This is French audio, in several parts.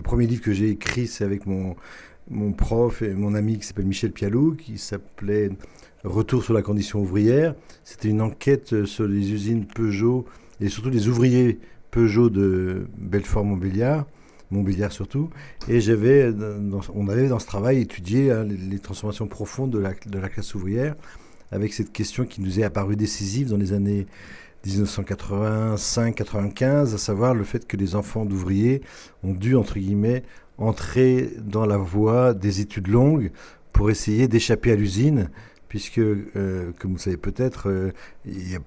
le premier livre que j'ai écrit, c'est avec mon prof et mon ami qui s'appelle Michel Pialou, qui s'appelait Retour sur la condition ouvrière. C'était une enquête sur les usines Peugeot et surtout les ouvriers Peugeot de Belfort-Montbéliard surtout. Et on avait dans ce travail étudié les transformations profondes de la classe ouvrière, avec cette question qui nous est apparue décisive dans les années 1985-95, à savoir le fait que les enfants d'ouvriers ont dû, entre guillemets, entrer dans la voie des études longues pour essayer d'échapper à l'usine, puisque, comme vous le savez peut-être,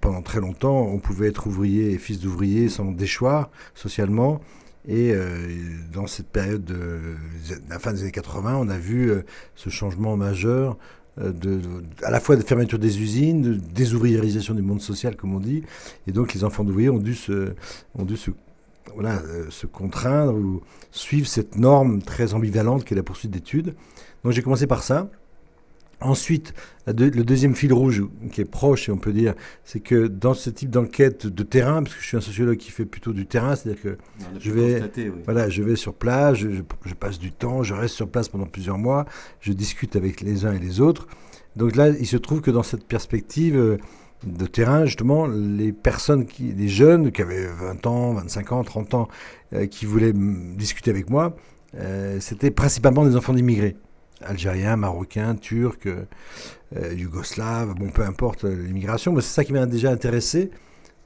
pendant très longtemps, on pouvait être ouvrier et fils d'ouvrier sans déchoir socialement. Et dans cette période de la fin des années 80, on a vu ce changement majeur à la fois de fermeture des usines, de désouvriérisation du monde social, comme on dit. Et donc les enfants d'ouvriers ont dû se contraindre ou suivre cette norme très ambivalente qu'est la poursuite d'études. Donc j'ai commencé par ça. Ensuite, le deuxième fil rouge qui est proche, et on peut dire, c'est que dans ce type d'enquête de terrain, parce que je suis un sociologue qui fait plutôt du terrain, c'est-à-dire que je vais sur place, je passe du temps, je reste sur place pendant plusieurs mois, je discute avec les uns et les autres. Donc là, il se trouve que dans cette perspective de terrain, justement, les jeunes qui avaient 20 ans, 25 ans, 30 ans, qui voulaient discuter avec moi, c'était principalement des enfants d'immigrés. Algériens, Marocains, Turcs, Yougoslaves, peu importe l'immigration, mais c'est ça qui m'a déjà intéressé.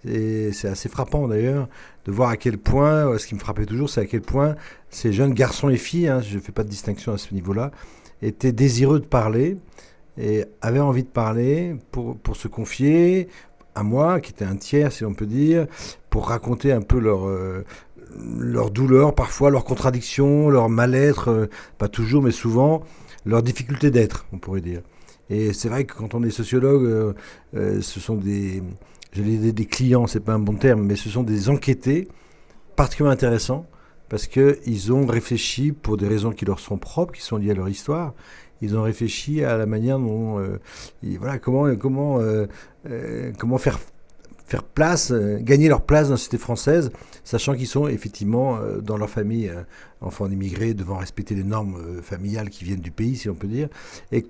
Et c'est assez frappant d'ailleurs de voir à quel point, ce qui me frappait toujours, c'est à quel point ces jeunes garçons et filles, je ne fais pas de distinction à ce niveau-là, étaient désireux de parler et avaient envie de parler pour se confier à moi, qui était un tiers si l'on peut dire, pour raconter un peu leur douleur, parfois leur contradiction, leur mal-être, pas toujours mais souvent, leur difficulté d'être, on pourrait dire. Et c'est vrai que quand on est sociologue, ce sont des clients, c'est pas un bon terme, mais ce sont des enquêtés particulièrement intéressants parce qu'ils ont réfléchi pour des raisons qui leur sont propres, qui sont liées à leur histoire. Ils ont réfléchi à la manière dont, comment faire place, gagner leur place dans la société française, sachant qu'ils sont effectivement dans leur famille enfants d'immigrés, devant respecter les normes familiales qui viennent du pays, si on peut dire, et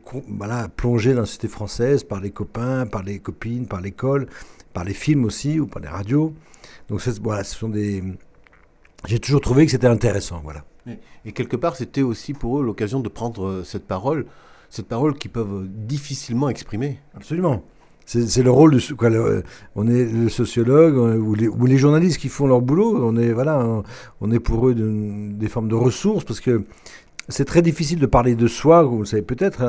plongés dans la société française par les copains, par les copines, par l'école, par les films aussi, ou par les radios. Donc ce sont des... J'ai toujours trouvé que c'était intéressant, voilà. Et quelque part, c'était aussi pour eux l'occasion de prendre cette parole qu'ils peuvent difficilement exprimer. Absolument. C'est le rôle on est le sociologue ou les journalistes qui font leur boulot. On est pour eux des formes de ressources parce que c'est très difficile de parler de soi, vous le savez peut-être.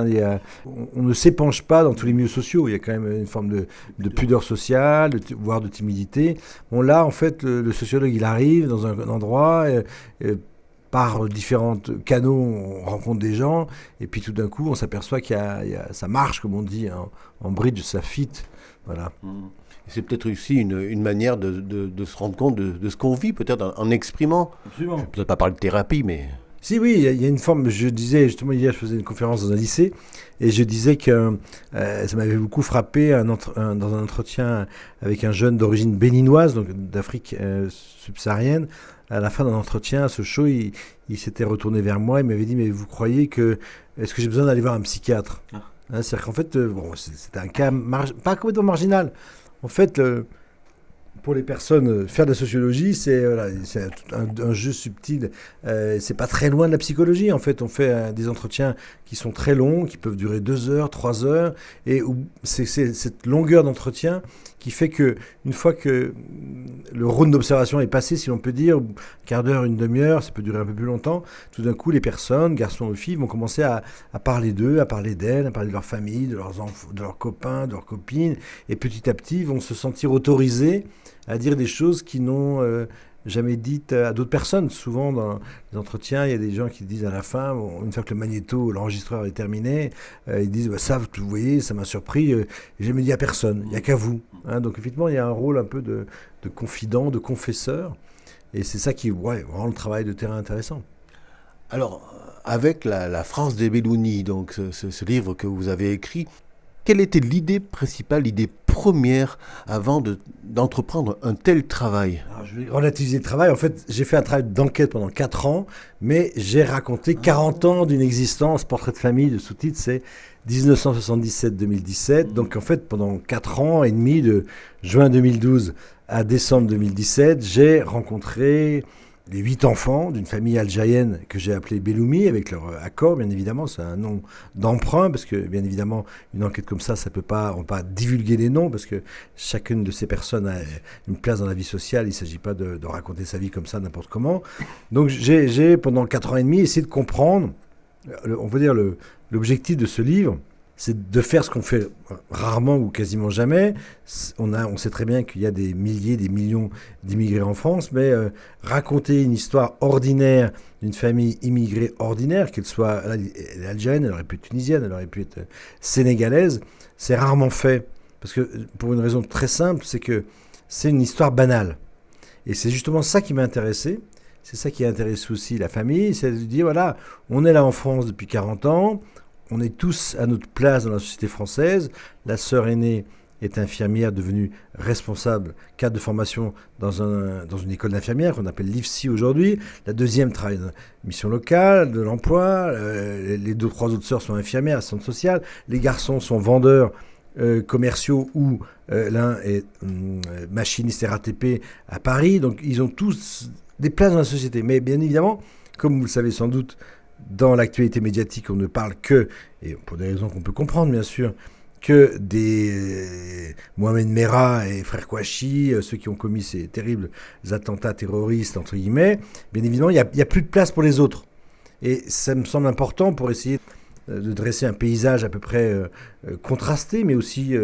On ne s'épanche pas dans tous les milieux sociaux. Il y a quand même une forme de pudeur sociale, voire de timidité. Bon, là, en fait, le sociologue, il arrive dans un endroit. Par différents canaux, on rencontre des gens, et puis tout d'un coup, on s'aperçoit ça marche, comme on dit, en bridge, ça fit. Voilà. C'est peut-être aussi une manière de se rendre compte de ce qu'on vit, peut-être en exprimant. Absolument. Je ne peux peut-être pas parler de thérapie, mais... Si, oui, il y a une forme, je disais, justement, hier, je faisais une conférence dans un lycée, et je disais que ça m'avait beaucoup frappé dans un entretien avec un jeune d'origine béninoise, donc d'Afrique subsaharienne. À la fin d'un entretien, à Sochaux, il s'était retourné vers moi, il m'avait dit, mais vous croyez est-ce que j'ai besoin d'aller voir un psychiatre ? C'est-à-dire qu'en fait, c'était un cas pas complètement marginal. En fait, pour les personnes, faire de la sociologie, c'est un jeu subtil. C'est pas très loin de la psychologie. En fait, on fait des entretiens qui sont très longs, qui peuvent durer 2 heures, 3 heures, et c'est cette longueur d'entretien qui fait que une fois que le round d'observation est passé, si l'on peut dire, un quart d'heure, une demi-heure, ça peut durer un peu plus longtemps, tout d'un coup, les personnes, garçons ou filles, vont commencer à parler d'eux, à parler d'elles, à parler de leur famille, de leurs enfants, de leurs copains, de leurs copines, et petit à petit, vont se sentir autorisés à dire des choses qui n'ont jamais dites à d'autres personnes. Souvent, dans les entretiens, il y a des gens qui disent à la fin, une fois que le magnéto, l'enregistreur est terminé, ils disent ça, vous voyez, ça m'a surpris, j'ai jamais dit à personne, il n'y a qu'à vous. Donc effectivement, il y a un rôle un peu de confident, de confesseur, et c'est ça qui rend le travail de terrain intéressant. Alors, avec la France des Belouni, donc ce livre que vous avez écrit, quelle était l'idée principale, l'idée première avant d'entreprendre un tel travail? Alors, je vais relativiser le travail. En fait, j'ai fait un travail d'enquête pendant 4 ans, mais j'ai raconté 40 ans d'une existence. Portrait de famille, le sous-titre, c'est 1977-2017. Donc, en fait, pendant 4 ans et demi, de juin 2012 à décembre 2017, j'ai rencontré les 8 enfants d'une famille algérienne que j'ai appelée Belloumi, avec leur accord, bien évidemment. C'est un nom d'emprunt, parce que, bien évidemment, une enquête comme ça on peut pas divulguer les noms, parce que chacune de ces personnes a une place dans la vie sociale. Il ne s'agit pas de raconter sa vie comme ça, n'importe comment. Donc, j'ai pendant 4 ans et demi, essayé de comprendre, on va dire, l'objectif de ce livre, c'est de faire ce qu'on fait rarement ou quasiment jamais. On sait très bien qu'il y a des milliers, des millions d'immigrés en France, mais raconter une histoire ordinaire d'une famille immigrée ordinaire, qu'elle soit algérienne, elle aurait pu être tunisienne, elle aurait pu être sénégalaise, c'est rarement fait. Parce que, pour une raison très simple, c'est que c'est une histoire banale. Et c'est justement ça qui m'a intéressé. C'est ça qui intéresse aussi la famille, c'est de dire, voilà, on est là en France depuis 40 ans, on est tous à notre place dans la société française. La sœur aînée est infirmière devenue responsable, cadre de formation dans une école d'infirmière qu'on appelle l'IFSI aujourd'hui. La deuxième travaille dans une mission locale, de l'emploi. Les 2-3 autres sœurs sont infirmières, assistantes sociales. Les garçons sont vendeurs commerciaux ou l'un est machiniste RATP à Paris. Donc ils ont tous des places dans la société. Mais bien évidemment, comme vous le savez sans doute, dans l'actualité médiatique, on ne parle que, et pour des raisons qu'on peut comprendre bien sûr, que des Mohamed Merah et frère Kouachi, ceux qui ont commis ces terribles attentats terroristes, entre guillemets. Bien évidemment, il n'y a plus de place pour les autres. Et ça me semble important pour essayer de dresser un paysage à peu près contrasté, mais aussi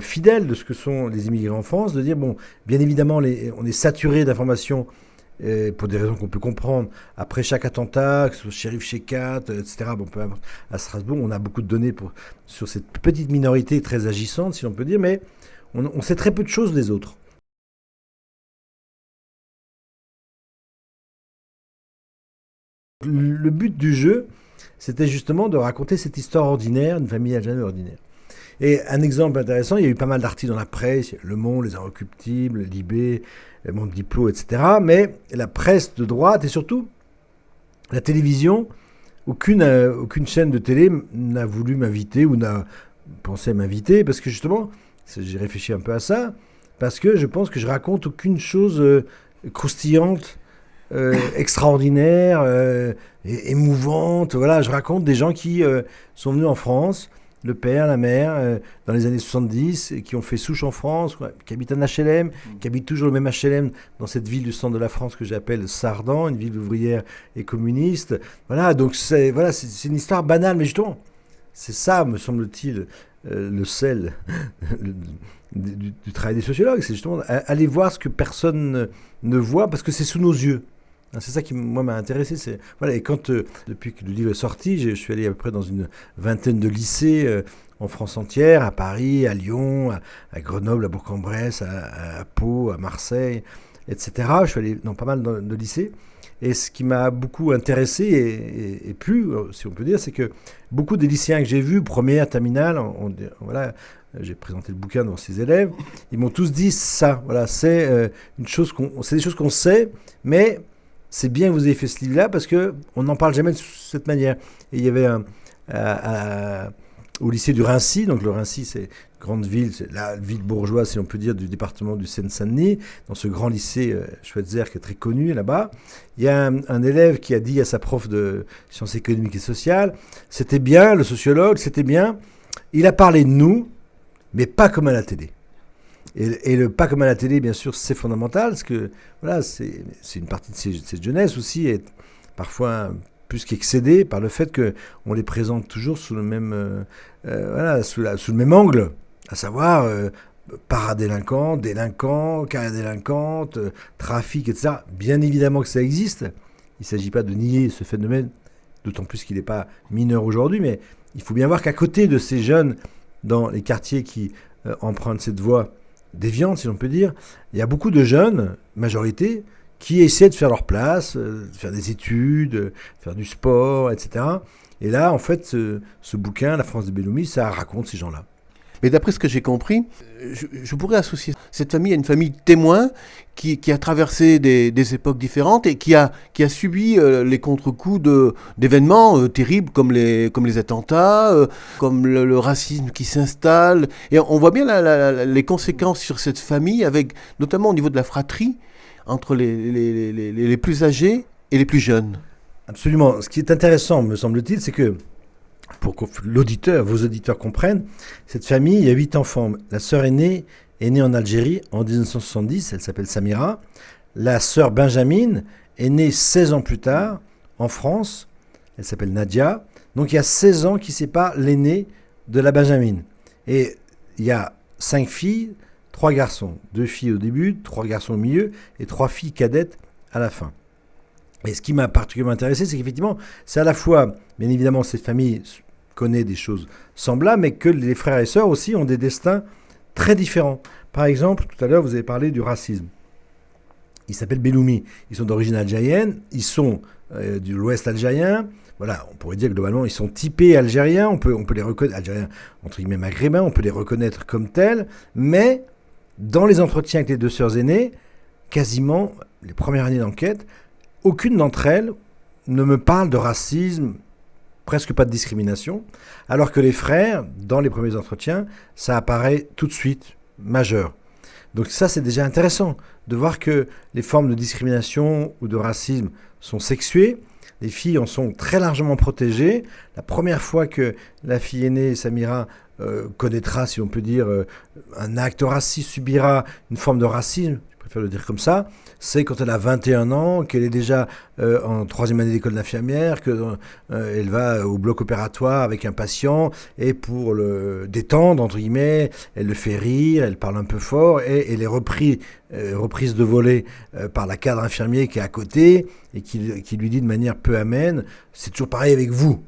fidèle de ce que sont les immigrés en France, de dire, bon, bien évidemment, on est saturé d'informations pour des raisons qu'on peut comprendre, après chaque attentat, que ce soit Chérif Cheikhat, etc., bon, peu importe, à Strasbourg, on a beaucoup de données sur cette petite minorité très agissante, si l'on peut dire, mais on sait très peu de choses des autres. Le but du jeu, c'était justement de raconter cette histoire ordinaire, d'une famille algérienne ordinaire. Et un exemple intéressant, il y a eu pas mal d'articles dans la presse, Le Monde, Les Inrecuptibles, Libé, Le Monde Diplo, etc. Mais la presse de droite et surtout la télévision, aucune chaîne de télé n'a voulu m'inviter ou n'a pensé à m'inviter, parce que justement, j'ai réfléchi un peu à ça, parce que je pense que je raconte aucune chose croustillante, extraordinaire, émouvante. Voilà, je raconte des gens qui sont venus en France, le père, la mère, dans les années 70, qui ont fait souche en France, qui habitent un HLM, qui habitent toujours le même HLM dans cette ville du centre de la France que j'appelle Sardan, une ville ouvrière et communiste. Voilà, donc c'est une histoire banale, mais justement, c'est ça, me semble-t-il, le sel du travail des sociologues. C'est justement aller voir ce que personne ne voit, parce que c'est sous nos yeux. C'est ça qui, moi, m'a intéressé. Voilà, et quand, depuis que le livre est sorti, je suis allé à peu près dans une vingtaine de lycées en France entière, à Paris, à Lyon, à Grenoble, à Bourg-en-Bresse, à Pau, à Marseille, etc. Je suis allé dans pas mal de lycées. Et ce qui m'a beaucoup intéressé et plu, si on peut dire, c'est que beaucoup des lycéens que j'ai vus, première, terminale, voilà, j'ai présenté le bouquin devant ces élèves, ils m'ont tous dit ça. Voilà, c'est des choses qu'on sait, mais c'est bien que vous ayez fait ce livre-là parce qu'on n'en parle jamais de cette manière. Et il y avait au lycée du Raincy, donc le Raincy c'est une grande ville, c'est la ville bourgeoise si on peut dire du département du Seine-Saint-Denis, dans ce grand lycée Schweitzer qui est très connu là-bas, il y a un élève qui a dit à sa prof de sciences économiques et sociales, c'était bien, le sociologue, c'était bien, il a parlé de nous, mais pas comme à la télé. Et le pas comme à la télé, bien sûr, c'est fondamental, parce que voilà, c'est une partie de cette jeunesse aussi, est parfois plus qu'excédée par le fait qu'on les présente toujours sous le même, sous le même angle, à savoir paradélinquants, délinquants, carrière délinquante, trafic, etc. Bien évidemment que ça existe. Il ne s'agit pas de nier ce phénomène, d'autant plus qu'il n'est pas mineur aujourd'hui, mais il faut bien voir qu'à côté de ces jeunes dans les quartiers qui empruntent cette voie déviante, si l'on peut dire, il y a beaucoup de jeunes, majorité, qui essaient de faire leur place, de faire des études, faire du sport, etc. Et là, en fait, ce bouquin, La France de Belloumi, ça raconte ces gens-là. Mais d'après ce que j'ai compris, je pourrais associer cette famille à une famille témoin qui a traversé des époques différentes et qui a subi les contre-coups d'événements terribles comme les attentats, comme le racisme qui s'installe. Et on voit bien les conséquences sur cette famille, avec notamment au niveau de la fratrie, entre les plus âgés et les plus jeunes. Absolument. Ce qui est intéressant, me semble-t-il, c'est que pour que vos auditeurs comprennent, cette famille, il y a 8 enfants. La sœur aînée est née en Algérie en 1970, elle s'appelle Samira. La sœur Benjamine est née 16 ans plus tard en France, elle s'appelle Nadia. Donc il y a 16 ans qui séparent l'aînée de la Benjamine. Et il y a 5 filles, 3 garçons. 2 filles au début, 3 garçons au milieu et 3 filles cadettes à la fin. Et ce qui m'a particulièrement intéressé, c'est qu'effectivement, c'est à la fois, bien évidemment, cette famille connaît des choses semblables, mais que les frères et sœurs aussi ont des destins très différents. Par exemple, tout à l'heure, vous avez parlé du racisme. Ils s'appellent Belloumi. Ils sont d'origine algérienne, ils sont de l'ouest algérien. Voilà, on pourrait dire que globalement, ils sont typés algériens. On peut les reconnaître, algériens, entre guillemets maghrébins, on peut les reconnaître comme tels. Mais dans les entretiens avec les 2 sœurs aînées, quasiment les premières années d'enquête, aucune d'entre elles ne me parle de racisme, presque pas de discrimination, alors que les frères, dans les premiers entretiens, ça apparaît tout de suite majeur. Donc ça, c'est déjà intéressant de voir que les formes de discrimination ou de racisme sont sexuées. Les filles en sont très largement protégées. La première fois que la fille aînée, Samira, connaîtra, si on peut dire, un acte raciste, subira une forme de racisme, je préfère le dire comme ça, c'est quand elle a 21 ans, qu'elle est déjà en 3e année d'école d'infirmière, qu'elle va au bloc opératoire avec un patient, et pour le détendre, entre guillemets, elle le fait rire, elle parle un peu fort, et elle est reprise de volée par la cadre infirmier qui est à côté, et qui lui dit de manière peu amène, c'est toujours pareil avec vous.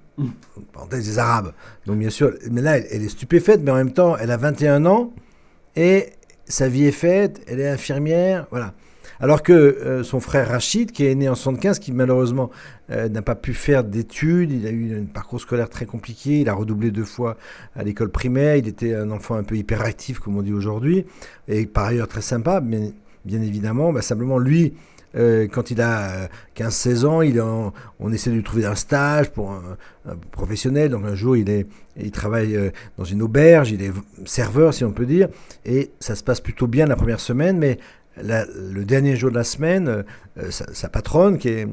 Parenthèse des Arabes. Donc bien sûr, mais là, elle est stupéfaite, mais en même temps, elle a 21 ans, et sa vie est faite, elle est infirmière, voilà. Alors que son frère Rachid, qui est né en 1975, qui malheureusement n'a pas pu faire d'études, il a eu un parcours scolaire très compliqué, il a redoublé 2 fois à l'école primaire, il était un enfant un peu hyperactif, comme on dit aujourd'hui, et par ailleurs très sympa, mais bien évidemment, simplement lui, quand il a 15-16 ans, on essaie de lui trouver un stage pour un professionnel. Donc un jour, il travaille dans une auberge, il est serveur, si on peut dire, et ça se passe plutôt bien la première semaine, mais le dernier jour de la semaine, sa patronne, qui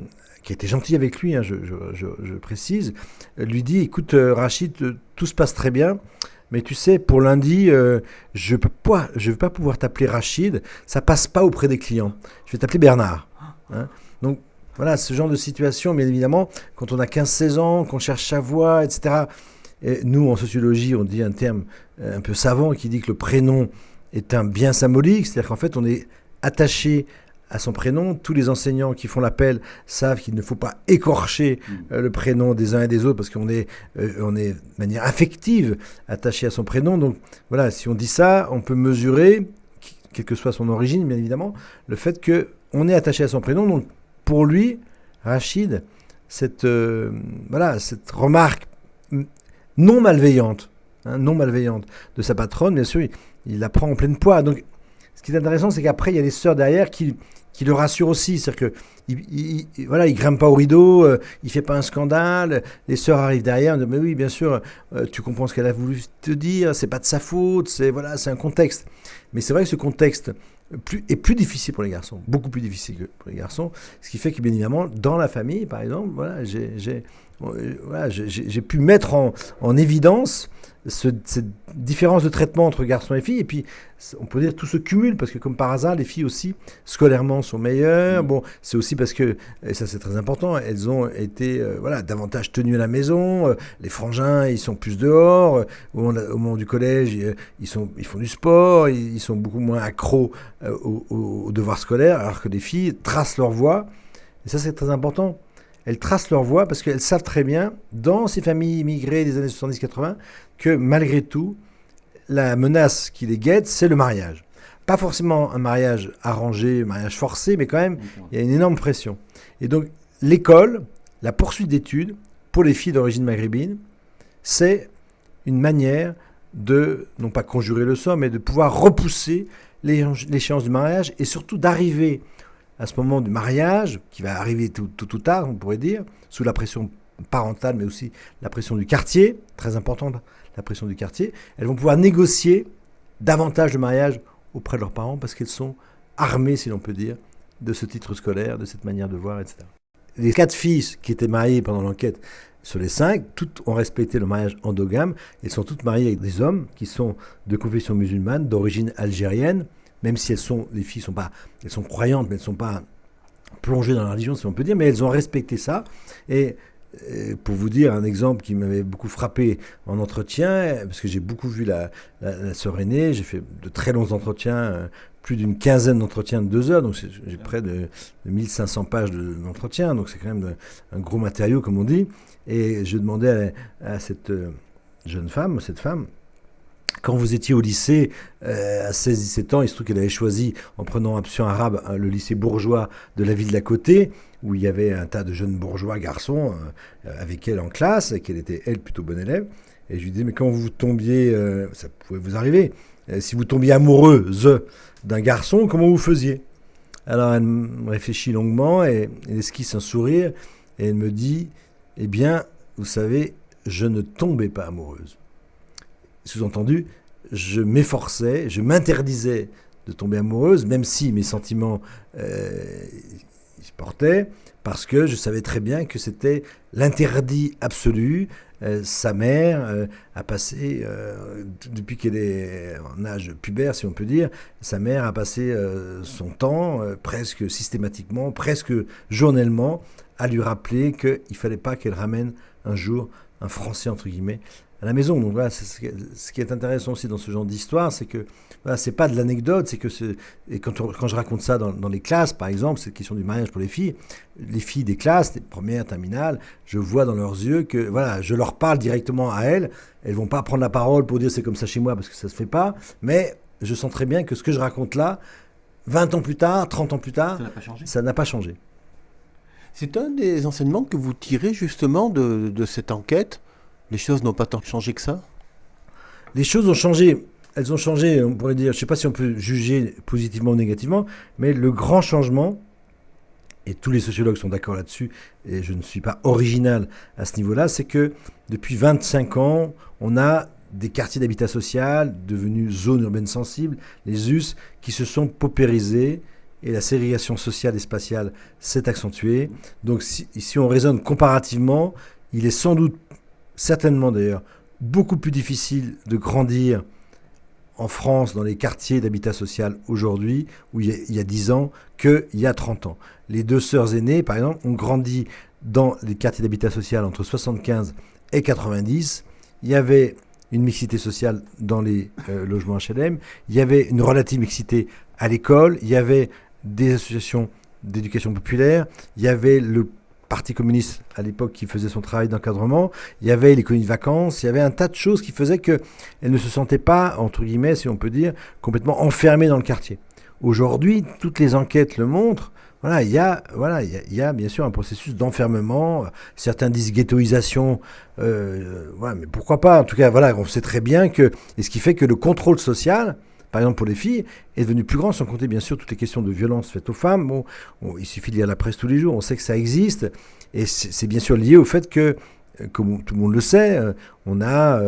était gentille avec lui, hein, je précise, lui dit, écoute Rachid, tout se passe très bien, mais tu sais, pour lundi, je vais pas pouvoir t'appeler Rachid, ça passe pas auprès des clients, je vais t'appeler Bernard. Hein. Donc voilà, ce genre de situation, bien évidemment, quand on a 15-16 ans, qu'on cherche sa voie, etc. Et nous, en sociologie, on dit un terme un peu savant qui dit que le prénom est un bien symbolique, c'est-à-dire qu'en fait, on est attaché à son prénom. Tous les enseignants qui font l'appel savent qu'il ne faut pas écorcher le prénom des uns et des autres parce qu'on est de manière affective attaché à son prénom. Donc voilà, si on dit ça, on peut mesurer, quelle que soit son origine, bien évidemment, le fait qu'on est attaché à son prénom. Donc pour lui, Rachid, cette remarque non malveillante de sa patronne, bien sûr, il la prend en pleine poire. Donc ce qui est intéressant, c'est qu'après, il y a les sœurs derrière qui le rassurent aussi. C'est-à-dire qu'il grimpe pas au rideau, il fait pas un scandale. Les sœurs arrivent derrière, on dit, mais oui, bien sûr, tu comprends ce qu'elle a voulu te dire, c'est pas de sa faute, c'est un contexte. Mais c'est vrai que ce contexte est plus difficile pour les garçons, beaucoup plus difficile que pour les garçons. Ce qui fait que, bien évidemment, dans la famille, par exemple, j'ai pu mettre en évidence cette différence de traitement entre garçons et filles. Et puis, on peut dire tout se cumule, parce que comme par hasard, les filles aussi, scolairement, sont meilleures. Bon, c'est aussi parce que, et ça c'est très important, elles ont été davantage tenues à la maison. Les frangins, ils sont plus dehors. Au moment du collège, ils font du sport. Ils sont beaucoup moins accros aux devoirs scolaires, alors que les filles tracent leur voie. Et ça, c'est très important. Elles tracent leur voie parce qu'elles savent très bien, dans ces familles immigrées des années 70-80, que malgré tout, la menace qui les guette, c'est le mariage. Pas forcément un mariage arrangé, un mariage forcé, mais quand même, il y a une énorme pression. Et donc, l'école, la poursuite d'études, pour les filles d'origine maghrébine, c'est une manière de, non pas conjurer le sort, mais de pouvoir repousser l'échéance du mariage et surtout d'arriver à ce moment du mariage, qui va arriver tout ou tard, on pourrait dire, sous la pression parentale, mais aussi la pression du quartier, très importante, la pression du quartier. Elles vont pouvoir négocier davantage de mariage auprès de leurs parents parce qu'elles sont armées, si l'on peut dire, de ce titre scolaire, de cette manière de voir, etc. Les 4 filles qui étaient mariées pendant l'enquête, sur les 5, toutes ont respecté le mariage endogame. Elles sont toutes mariées avec des hommes qui sont de confession musulmane, d'origine algérienne, même si les filles elles sont croyantes, mais elles ne sont pas plongées dans la religion, si on peut dire, mais elles ont respecté ça. Et pour vous dire un exemple qui m'avait beaucoup frappé en entretien, parce que j'ai beaucoup vu la sœur aînée, j'ai fait de très longs entretiens, plus d'une quinzaine d'entretiens de 2 heures, donc j'ai près de 1500 pages d'entretien, donc c'est quand même un gros matériau, comme on dit. Et je demandais à cette jeune femme, quand vous étiez au lycée, à 16-17 ans, il se trouve qu'elle avait choisi, en prenant option arabe, le lycée bourgeois de la ville d'à côté, où il y avait un tas de jeunes bourgeois garçons avec elle en classe, et qu'elle était, elle, plutôt bonne élève. Et je lui disais, mais quand vous tombiez, ça pouvait vous arriver, si vous tombiez amoureuse d'un garçon, comment vous faisiez? Alors elle me réfléchit longuement, et elle esquisse un sourire, et elle me dit, eh bien, vous savez, je ne tombais pas amoureuse. Sous-entendu, je m'efforçais, je m'interdisais de tomber amoureuse, même si mes sentiments se portaient, parce que je savais très bien que c'était l'interdit absolu. Sa mère a passé, depuis qu'elle est en âge pubère, si on peut dire, sa mère a passé son temps, presque systématiquement, presque journellement, à lui rappeler qu'il ne fallait pas qu'elle ramène un jour un Français, entre guillemets, à la maison. Donc voilà, ce qui est intéressant aussi dans ce genre d'histoire, c'est que voilà, c'est pas de l'anecdote, c'est que et quand je raconte ça dans les classes, par exemple, cette question du mariage pour les filles des classes, des premières, terminales, je vois dans leurs yeux que voilà, je leur parle directement à elles vont pas prendre la parole pour dire c'est comme ça chez moi parce que ça se fait pas, mais je sens très bien que ce que je raconte là, 20 ans plus tard, 30 ans plus tard, ça n'a pas changé. C'est un des enseignements que vous tirez justement de cette enquête. Les choses n'ont pas tant changé que ça? Les choses ont changé. Elles ont changé, on pourrait dire, je ne sais pas si on peut juger positivement ou négativement, mais le grand changement, et tous les sociologues sont d'accord là-dessus, et je ne suis pas original à ce niveau-là, c'est que depuis 25 ans, on a des quartiers d'habitat social devenus zones urbaines sensibles, les US, qui se sont paupérisés, et la ségrégation sociale et spatiale s'est accentuée. Donc si on raisonne comparativement, il est sans doute, certainement d'ailleurs, beaucoup plus difficile de grandir en France dans les quartiers d'habitat social aujourd'hui, où il y a 10 ans, qu'il y a 30 ans. Les 2 sœurs aînées, par exemple, ont grandi dans les quartiers d'habitat social entre 75 et 90. Il y avait une mixité sociale dans les logements HLM, il y avait une relative mixité à l'école, il y avait des associations d'éducation populaire, il y avait le Parti communiste à l'époque qui faisait son travail d'encadrement, il y avait les colonies de vacances, il y avait un tas de choses qui faisaient qu'elles ne se sentaient pas, entre guillemets, si on peut dire, complètement enfermées dans le quartier. Aujourd'hui, toutes les enquêtes le montrent, il y a bien sûr un processus d'enfermement, certains disent ghettoisation, mais pourquoi pas, en tout cas, on sait très bien que, et ce qui fait que le contrôle social, par exemple pour les filles, est devenu plus grand, sans compter bien sûr toutes les questions de violence faites aux femmes. Il suffit de lire la presse tous les jours, on sait que ça existe, et c'est bien sûr lié au fait que, comme tout le monde le sait, on a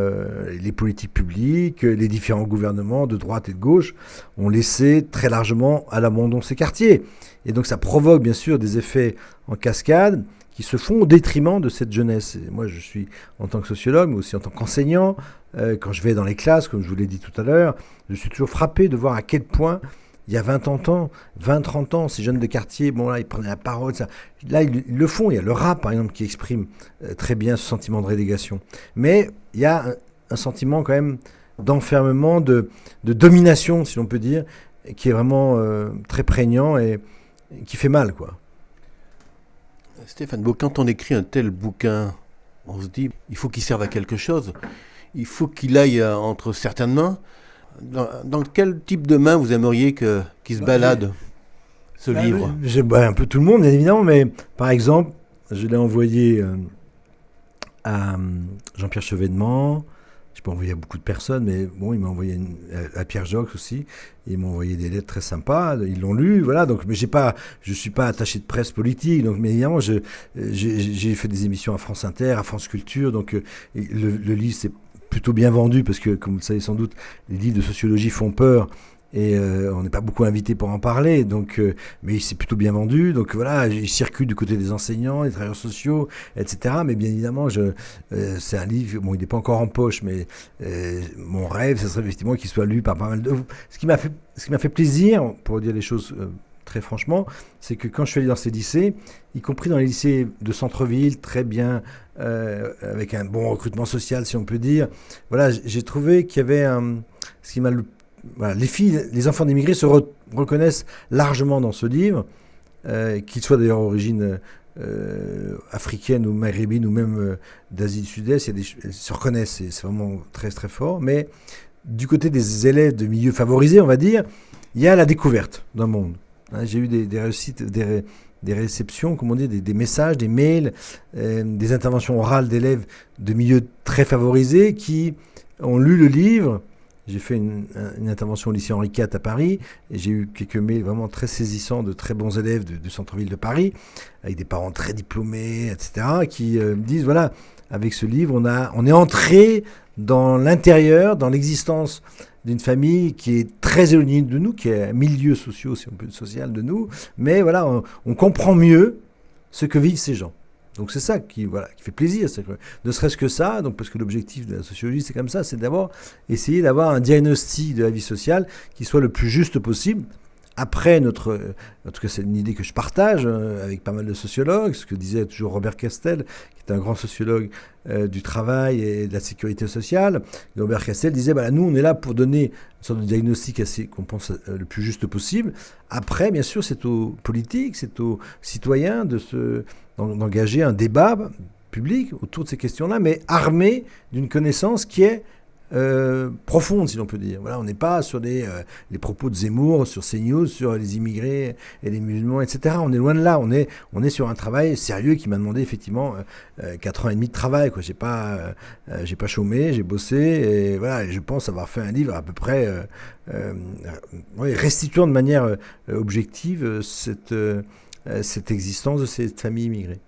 les politiques publiques, les différents gouvernements de droite et de gauche ont laissé très largement à l'abandon ces quartiers. Et donc ça provoque bien sûr des effets en cascade qui se font au détriment de cette jeunesse. Et moi, je suis, en tant que sociologue, mais aussi en tant qu'enseignant, quand je vais dans les classes, comme je vous l'ai dit tout à l'heure, je suis toujours frappé de voir à quel point, il y a 20-30 ans, ces jeunes de quartier, ils prenaient la parole. Là, ils le font. Il y a le rap, par exemple, qui exprime très bien ce sentiment de relégation. Mais il y a un sentiment quand même d'enfermement, de domination, si l'on peut dire, qui est vraiment très prégnant et qui fait mal, quoi. Stéphane Beau, quand on écrit un tel bouquin, on se dit, il faut qu'il serve à quelque chose. Il faut qu'il aille entre certaines mains. Dans quel type de main vous aimeriez qu'il se balade, ce livre? Un peu tout le monde, bien évidemment, mais par exemple, je l'ai envoyé à Jean-Pierre Chevènement, Je peux envoyer à beaucoup de personnes, mais bon, il m'a envoyé à Pierre Jox aussi. Ils m'ont envoyé des lettres très sympas. Ils l'ont lu, voilà. Donc, mais je suis pas attaché de presse politique. Donc, mais évidemment, j'ai fait des émissions à France Inter, à France Culture. Donc, le livre c'est plutôt bien vendu parce que, comme vous le savez sans doute, les livres de sociologie font peur. Et on n'est pas beaucoup invité pour en parler, donc, mais c'est plutôt bien vendu. Donc voilà, il circule du côté des enseignants, des travailleurs sociaux, etc. Mais bien évidemment, c'est un livre, bon, il n'est pas encore en poche, mais mon rêve, ce serait effectivement qu'il soit lu par pas mal de vous. Ce qui m'a fait plaisir, pour dire les choses très franchement, c'est que quand je suis allé dans ces lycées, y compris dans les lycées de centre-ville, très bien, avec un bon recrutement social, si on peut dire, voilà, j'ai trouvé qu'il y avait ce qui m'a voilà, les enfants d'immigrés se reconnaissent largement dans ce livre, qu'ils soient d'ailleurs d'origine africaine ou maghrébine ou même d'Asie du Sud-Est, ils se reconnaissent, c'est vraiment très très fort. Mais du côté des élèves de milieux favorisés, on va dire, il y a la découverte d'un monde. Hein, j'ai eu des réussites, des réceptions, comme on dit, des messages, des mails, des interventions orales d'élèves de milieux très favorisés qui ont lu le livre. J'ai fait une intervention au lycée Henri IV à Paris et j'ai eu quelques mails vraiment très saisissants de très bons élèves du centre-ville de Paris, avec des parents très diplômés, etc., qui me disent, voilà, avec ce livre, on est entré dans l'intérieur, dans l'existence d'une famille qui est très éloignée de nous, qui est un milieu social, si on peut, social de nous, mais voilà, on comprend mieux ce que vivent ces gens. Donc c'est ça qui fait plaisir, ne serait-ce que ça, donc parce que l'objectif de la sociologie c'est comme ça, c'est d'abord essayer d'avoir un diagnostic de la vie sociale qui soit le plus juste possible. Après, en tout cas c'est une idée que je partage avec pas mal de sociologues, ce que disait toujours Robert Castel, qui est un grand sociologue du travail et de la sécurité sociale. Et Robert Castel disait, nous on est là pour donner une sorte de diagnostic qu'on pense le plus juste possible. Après, bien sûr, c'est aux politiques, c'est aux citoyens d'engager un débat public autour de ces questions-là, mais armé d'une connaissance qui est profonde, si l'on peut dire. Voilà, on n'est pas sur les propos de Zemmour, sur CNews, sur les immigrés et les musulmans, etc. On est loin de là. On est sur un travail sérieux qui m'a demandé effectivement 4 ans et demi de travail. J'ai pas chômé, j'ai bossé et voilà. Et je pense avoir fait un livre à peu près restituant de manière objective cette existence de cette famille immigrée.